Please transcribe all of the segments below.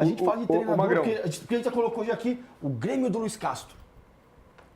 A gente fala de treinador Magrão. porque a gente já colocou hoje aqui o Grêmio do Luiz Castro.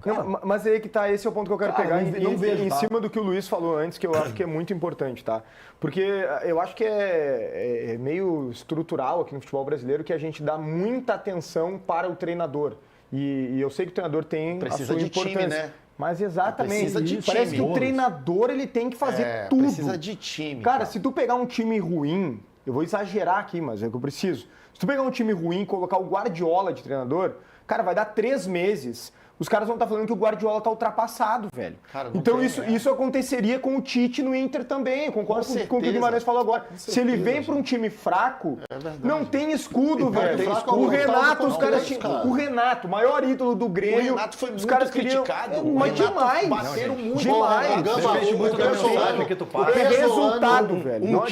Não, mas aí que tá, esse é o ponto que eu quero Cara, pegar não vejo, em tá? cima do que o Luiz falou antes, que eu acho que é muito importante, tá? Porque eu acho que é meio estrutural aqui no futebol brasileiro que a gente dá muita atenção para o treinador. E eu sei que o treinador tem Precisa a sua de importância. time, né? Mas exatamente, Precisa de parece time. que o treinador ele tem que fazer tudo. Precisa de time. Cara, se tu pegar um time ruim, eu vou exagerar aqui, mas é que eu preciso. Se tu pegar um time ruim e colocar o Guardiola de treinador, cara, vai dar 3 meses. Os caras vão estar falando que o Guardiola tá ultrapassado, velho. Cara, não então tem, isso aconteceria com o Tite no Inter também. Eu concordo com o que o certeza. Guimarães falou agora. Se ele vem para um time fraco, não tem escudo, velho. O Renato, os caras tinham. O Renato, maior ídolo do Grêmio. O Renato foi os muito caras queriam. criticado. Mas O Renato demais. bateram muito. Demais. Depende muito da mensagem que tu passa. É resultado, velho. Não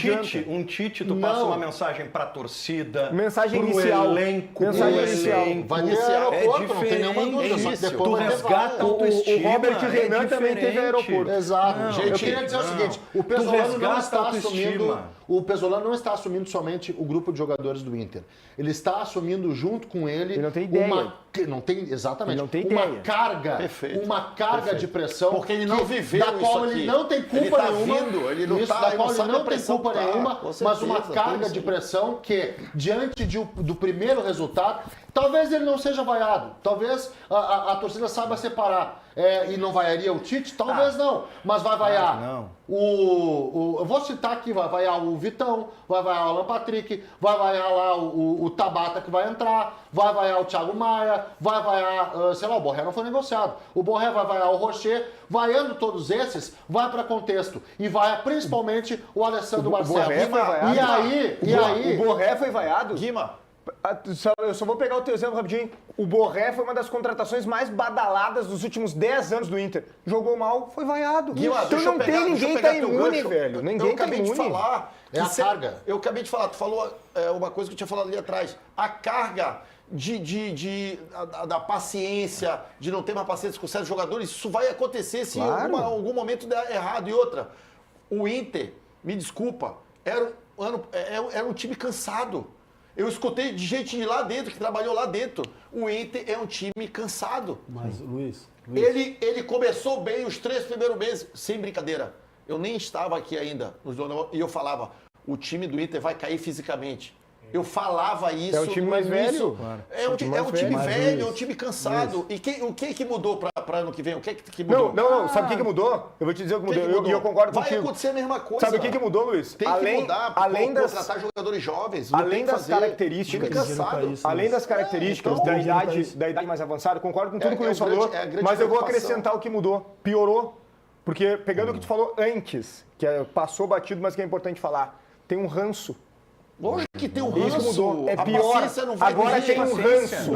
Um Tite, tu passa uma mensagem pra torcida, Mensagem pro inicial. elenco, Mensagem pro inicial. elenco. Vai nesse aeroporto, não tem nenhuma dúvida. Só que Tu depois vai resgata a O autoestima. Robert Renan também teve aeroporto. Exato. Não, Gente, eu queria dizer o seguinte, o Tu Pesolano não resgata está a autoestima. assumindo, o Pesolano não está assumindo somente o grupo de jogadores do Inter. Ele está assumindo junto com ele, Ele não tem ideia. não tem exatamente, Ele não tem uma ideia. carga, Perfeito. uma carga de pressão Porque ele não viveu da qual isso ele aqui. não tem culpa Ele tá nenhuma. vindo, ele não isso, tá- da ele qual não ele sabe não a tem pressão culpa que tá, nenhuma, com mas certeza, uma tem carga isso de aí. pressão que diante do primeiro resultado, talvez ele não seja vaiado, talvez a torcida saiba separar. E não vaiaria o Tite? Talvez não, mas vai vaiar. não. Eu vou citar aqui, vai vaiar o Vitão, vai vaiar o Alan Patrick, vai vaiar lá o Tabata que vai entrar, vai vaiar o Thiago Maia, vai vaiar, sei lá, o Borré não foi negociado. O Borré vai vaiar o Rocher, vaiando todos esses, vai para contexto. E vai principalmente o Alessandro Marcelo. Borré foi vaiado. E aí... O Borré foi vaiado? Guima, Eu só vou pegar o teu exemplo rapidinho. O Borré foi uma das contratações mais badaladas dos últimos 10 anos do Inter. Jogou mal, foi vaiado. Guima, Então deixa eu não pegar- tem deixa eu ninguém pegar tá teu imune, gancho. velho. Eu Ninguém tá acabei de imune. falar. É a carga. Eu acabei de falar, tu falou uma coisa que eu tinha falado ali atrás. A carga da paciência, de não ter uma paciência com certos jogadores, isso vai acontecer se Claro. em algum momento der errado. E outra, o Inter, me desculpa, era um time cansado. Eu escutei de gente de lá dentro, que trabalhou lá dentro. O Inter é um time cansado. Mas, Luiz, Ele começou bem os 3 primeiros meses, sem brincadeira. Eu nem estava aqui ainda, e eu falava, o time do Inter vai cair fisicamente. Eu falava isso. É o time no mais início. velho. Claro. É um time mais velho, velho. é um time cansado. E o que mudou para ano que vem? O que mudou? Não. Sabe o que mudou? Eu vou te dizer o que O que mudou. que E eu concordo Vai contigo. acontecer a mesma coisa. Sabe o que mudou, Luiz? Tem que mudar, além das, contratar jogadores jovens. não tem além que das fazer. características, Time cansado. isso, além das características então, da idade mais avançada, concordo com tudo que o Luiz é o falou, grande- é a grande mas eu vou preocupação. acrescentar o que mudou. Piorou. Porque, pegando o que tu falou antes, que passou batido, mas que é importante falar, tem um ranço. Lógico que tem um Isso ranço. mudou. É A pior. paciência não vai Agora vir. tem um ranço.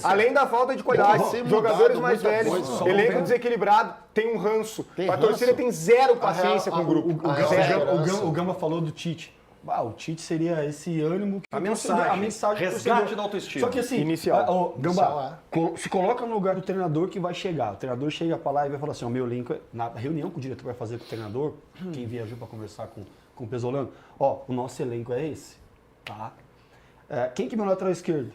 Além da falta de qualidade. Vai ser Jogadores mudado mais muita velhos. coisa. Elenco desequilibrado. Tem um ranço. Tem A torcida ranço. tem zero paciência com o grupo. Zero. o Gamba falou do Tite. O Tite seria esse ânimo que A o mensagem. torcedor- a mensagem do Resgate torcedor. da autoestima. Só que assim, Inicial. Gamba, se coloca no lugar do treinador que vai chegar. O treinador chega pra lá e vai falar assim: o meu elenco, na reunião que o diretor vai fazer com o treinador, quem viajou pra conversar com o Pesolano, o nosso elenco é esse, tá? Quem que é meu lateral esquerdo?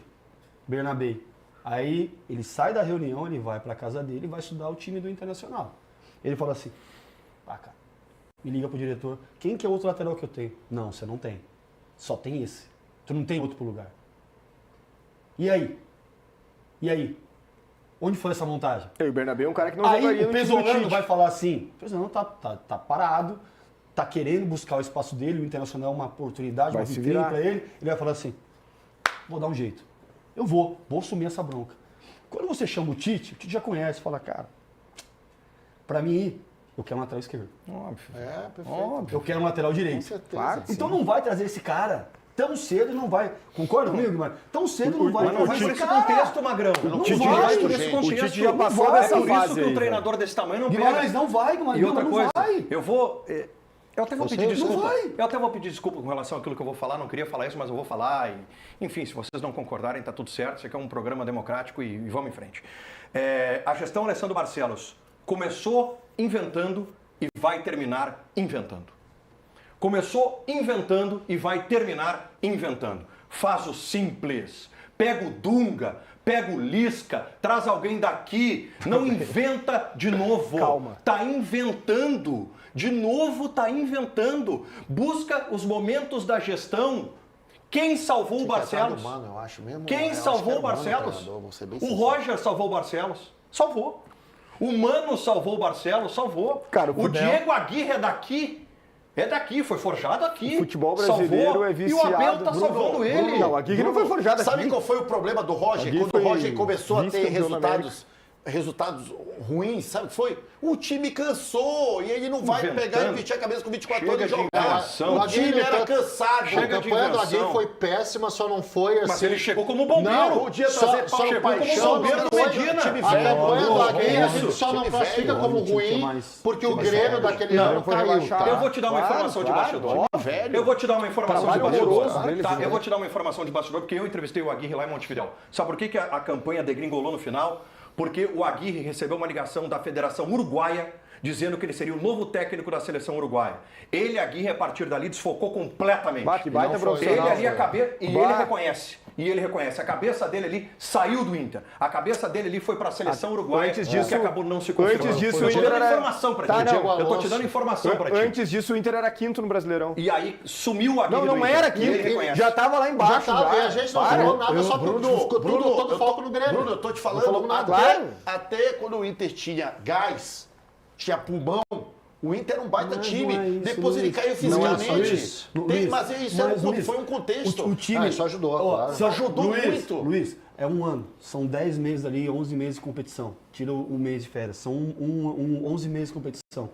Bernabé. Aí ele sai da reunião, ele vai pra casa dele e vai estudar o time do Internacional. Ele fala assim: cara, me liga pro diretor, quem que é outro lateral que eu tenho? Não, você não tem. Só tem esse. Tu não tem outro pro lugar. E aí? Onde foi essa montagem? E o Bernabé é um cara que não Aí jogaria o no time do Pesolano Tite. vai falar assim, o Pesolano tá parado, tá querendo buscar o espaço dele, o Internacional é uma oportunidade, Vai uma se vitrine virar. pra ele vai falar assim, vou dar um jeito. Eu vou assumir essa bronca. Quando você chama o Tite já conhece, fala, cara, pra mim, eu quero um lateral esquerdo. Óbvio. Perfeito. Eu quero um lateral Com direito. certeza. Claro. Então não vai trazer esse cara. Tão cedo não vai. Concorda comigo, mano? Tão cedo não vai. Mas não vai por esse contexto, Magrão. Não Tite vai, vai por gente. esse O contexto. Tite já passou Não vai. dessa É por isso fase que aí, um treinador desse tamanho não Guimarães pega. não vai, Guimarães. E outra não coisa, vai. eu até vou pedir não desculpa. vai. Eu até vou pedir desculpa com relação àquilo que eu vou falar. Não queria falar isso, mas eu vou falar. Enfim, se vocês não concordarem, tá tudo certo. Isso aqui é um programa democrático e vamos em frente. A gestão Alessandro Barcelos começou inventando e vai terminar inventando. Começou inventando e vai terminar inventando. faz o simples. Pega o Dunga, pega o Lisca, traz alguém daqui, não inventa de novo. Calma. Tá inventando. De novo tá inventando. Busca os momentos da gestão. Quem salvou o Barcelos? Mano, eu acho mesmo. Quem salvou o Barcelos? O Roger salvou o Barcelos? Salvou. O Mano salvou o Barcelos? Salvou. Cara, o Diego Aguirre é daqui, foi forjado aqui. O futebol brasileiro salvou, é viciado. E o Abel tá salvando ele. Não, o Aguirre não foi forjado aqui. Sabe qual foi o problema do Roger? Aguirre Quando o foi Roger começou a ter vice-campeão da resultados ruins, sabe o que foi? O time cansou e ele não vai Inventando. pegar e vestir a cabeça com 24 Chega anos e de jogar. invenção. O time era cansado. Chega A de campanha do invenção. Aguirre foi péssima, só não foi assim. Mas ele chegou como bombeiro. Não, podia trazer Só Paulo chegou como Paixão, bombeiro não do foi Medina. time A velho. campanha do Aguirre a isso, gente só não time classifica velho. como Time que tinha ruim mais- porque tinha o mais Grêmio velho. daquele Não, ano foi caiu, rebaixado. tá? Eu vou te dar uma Claro, informação de claro, bastidor. óbvio. Velho. Eu vou te dar uma informação de Trabalho bastidor. horroroso dele, Tá, fizeram. eu vou te dar uma informação de bastidor, porque eu entrevistei o Aguirre lá em Montevidéu. Sabe por que a campanha degringolou no final? Porque o Aguirre recebeu uma ligação da Federação Uruguaia dizendo que ele seria o novo técnico da seleção uruguaia. Ele, Aguirre, a partir dali, desfocou completamente. Bate, baita Não foi. profissional. Ele ali, a foi. cabeça, e Bah. ele reconhece. E ele reconhece. A cabeça dele ali saiu do Inter. A cabeça dele ali foi para a seleção uruguaia, Antes disso- que acabou não se confirmando. antes disso, eu o tô te Inter dando era- informação para Tá, ti. não. Eu tô te dando informação para ti. Antes disso, o Inter era quinto no Brasileirão. E aí sumiu o Aguirre Não, do não Inter. era E ele quinto. reconhece. Já tava lá embaixo. Já tava, já. e a gente não Para. falou nada, só ficou todo foco no Grêmio. Bruno, eu tô te falando, falamos nada. Claro. até quando o Inter tinha gás, tinha pulmão, o Inter era um baita Mas time. não é isso, Depois ele Luiz. caiu Não é só fisicamente. isso. Tem- Luiz, mas isso era Luiz, foi um contexto. O time, Ah, isso ajudou, Ó, claro. Isso ajudou Luiz, muito. Luiz, é um ano. São 10 meses ali, 11 meses de competição. Tira o mês de férias. São 11 meses de competição.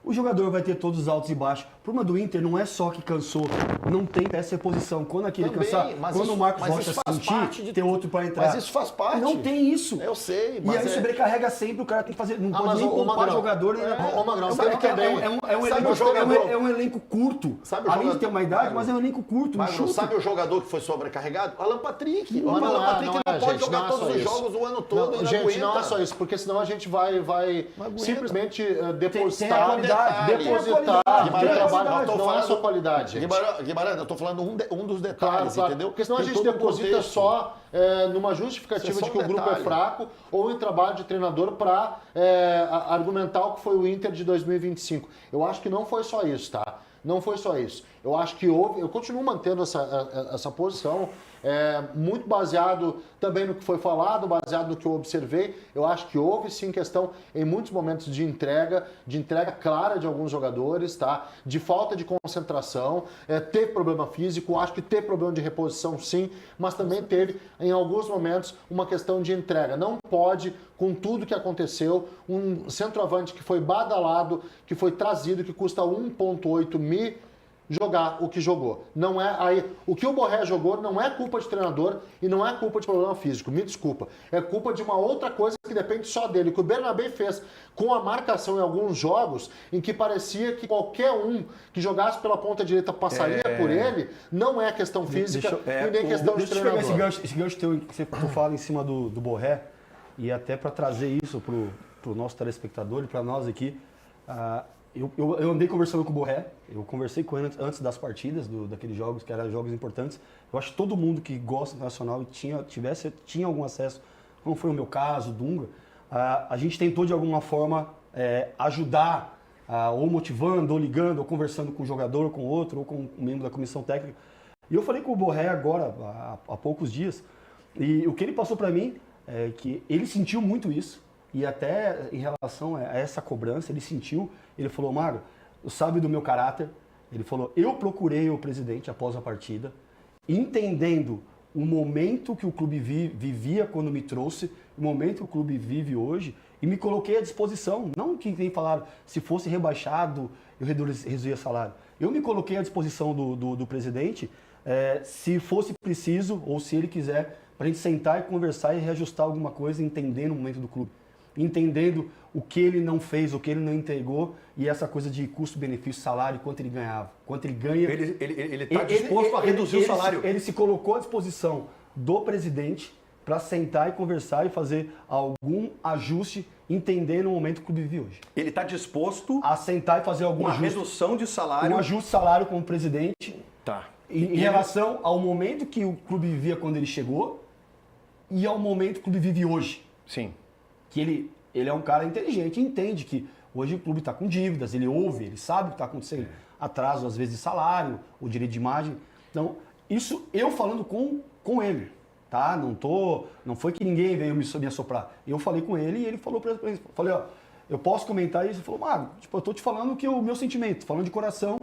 O jogador vai ter todos os altos e baixos. O problema do Inter não é só que cansou. Não tem peça de reposição. Quando aquele Também, cansar, mas quando isso- o Marcos mas Rocha isso faz parte sentir, de tem tudo. outro para entrar. Mas isso faz parte. Não tem isso. Eu sei, E mas aí é- sobrecarrega sempre, o cara tem que fazer. Não pode mas nem ô, poupar Magrão, jogador. Ô, Magrão, é, sabe um- que também- é um sabe elenco- o jogador- é um elenco curto. Sabe o Além de jogador- ter uma idade, Magro, mas é um elenco curto. Mas não enxuto. sabe o jogador que foi sobrecarregado? Alan Patrick. Mas O Alan não é, Patrick não não é, pode gente, jogar não é todos só os isso. jogos o ano todo. Não, e gente, aguenta. não é só isso, porque senão a gente vai aguenta. simplesmente Tem a depositar, qualidade, depositar Guimarães, no trabalho. não, tô Não é falando- só qualidade, gente. Guimarães, eu tô falando um dos detalhes, Claro, claro. entendeu? Porque senão a Tem gente todo um deposita contexto. só numa justificativa Isso é de só que um o grupo é detalhe. fraco ou em trabalho de treinador para argumentar o que foi o Inter de 2025. Eu acho que não foi só isso, tá? Não foi só isso. Eu acho que houve, eu continuo mantendo essa posição, muito baseado também no que foi falado, baseado no que eu observei. Eu acho que houve sim questão em muitos momentos de entrega clara de alguns jogadores, tá? De falta de concentração, teve problema físico, acho que teve problema de reposição sim, mas também teve em alguns momentos uma questão de entrega. Não pode, com tudo que aconteceu, um centroavante que foi badalado, que foi trazido, que custa 1,8 mil, jogar o que jogou. Não é aí, o que o Borré jogou não é culpa de treinador e não é culpa de problema físico, me desculpa. É culpa de uma outra coisa que depende só dele. O que o Bernabé fez com a marcação em alguns jogos em que parecia que qualquer um que jogasse pela ponta direita passaria por ele, não é questão física e nem questão de Deixa eu pegar treinador. esse gancho teu que você fala em cima do Borré e até para trazer isso pro nosso telespectador e para nós aqui. Eu andei conversando com o Borré, eu conversei com ele antes das partidas, daqueles jogos que eram jogos importantes. Eu acho que todo mundo que gosta do Nacional e tinha algum acesso, como foi o meu caso, o Dunga, a gente tentou de alguma forma ajudar, ou motivando, ou ligando, ou conversando com o jogador, com outro, ou com um membro da comissão técnica. E eu falei com o Borré agora, há poucos dias, e o que ele passou para mim é que ele sentiu muito isso. E até em relação a essa cobrança, ele sentiu, ele falou, Mário, sabe do meu caráter? Ele falou, eu procurei o presidente após a partida, entendendo o momento que o clube vivia quando me trouxe, o momento que o clube vive hoje, e me coloquei à disposição. Não que nem falaram, se fosse rebaixado, eu reduzia salário. Eu me coloquei à disposição do presidente, se fosse preciso, ou se ele quiser, para a gente sentar e conversar e reajustar alguma coisa, entendendo o momento do clube. Entendendo o que ele não fez, o que ele não entregou e essa coisa de custo-benefício, salário, quanto ele ganhava, quanto ele ganha. Ele está disposto a reduzir o salário. Ele se colocou à disposição do presidente para sentar e conversar e fazer algum ajuste, entendendo o momento que o clube vive hoje. Ele está disposto A sentar e fazer algum uma ajuste. redução de salário. Um ajuste de salário com o presidente. Tá. Em relação ao momento que o clube vivia quando ele chegou e ao momento que o clube vive hoje. Sim. Que ele é um cara inteligente, entende que hoje o clube está com dívidas, ele ouve, ele sabe o que está acontecendo. Atraso, às vezes, de salário, o direito de imagem. Então, isso eu falando com ele, tá? Não foi que ninguém veio me assoprar. Eu falei com ele e ele falou para ele. Falei, ó, eu posso comentar isso? Ele falou, Magno, tipo, eu tô te falando que o meu sentimento, falando de coração,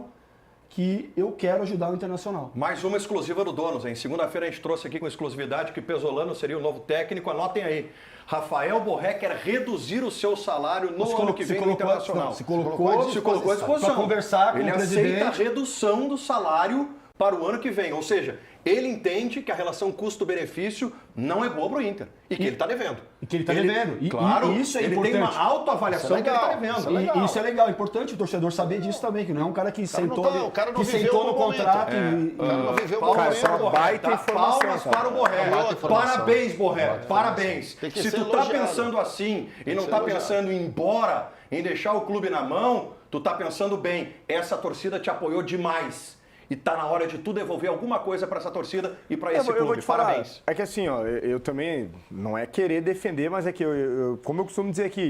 que eu quero ajudar o Internacional. Mais uma exclusiva do Donos, hein? Segunda-feira a gente trouxe aqui com exclusividade que Pesolano seria o novo técnico. Anotem aí. Rafael Borré quer reduzir o seu salário no ano que vem no Internacional. Se colocou à disposição. Para conversar com ele o presidente. aceita a redução do salário para o ano que vem. Ou seja, ele entende que a relação custo-benefício não é boa para o Inter. E que ele está devendo. E que ele está devendo. Claro, e isso é ele importante. tem uma autoavaliação que ele está devendo. E isso é legal, é importante o torcedor saber disso também, que não é um cara que sentou, o cara não que viveu sentou o no momento. contrato O cara não viveu o Palmas momento. para o Borré, baita tá? informação, Palmas cara. para o Borré. Baita informação. Parabéns, Borré. Baita Parabéns. Tem que Se ser tu tá elogiado. pensando assim e que não ser tá elogiado. pensando em ir embora, em deixar o clube na mão, tu tá pensando bem. Essa torcida te apoiou demais. E tá na hora de tu devolver alguma coisa para essa torcida e para esse Eu vou clube. te falar, Parabéns. é que assim, ó, eu também, não é querer defender, mas é que, como eu costumo dizer aqui,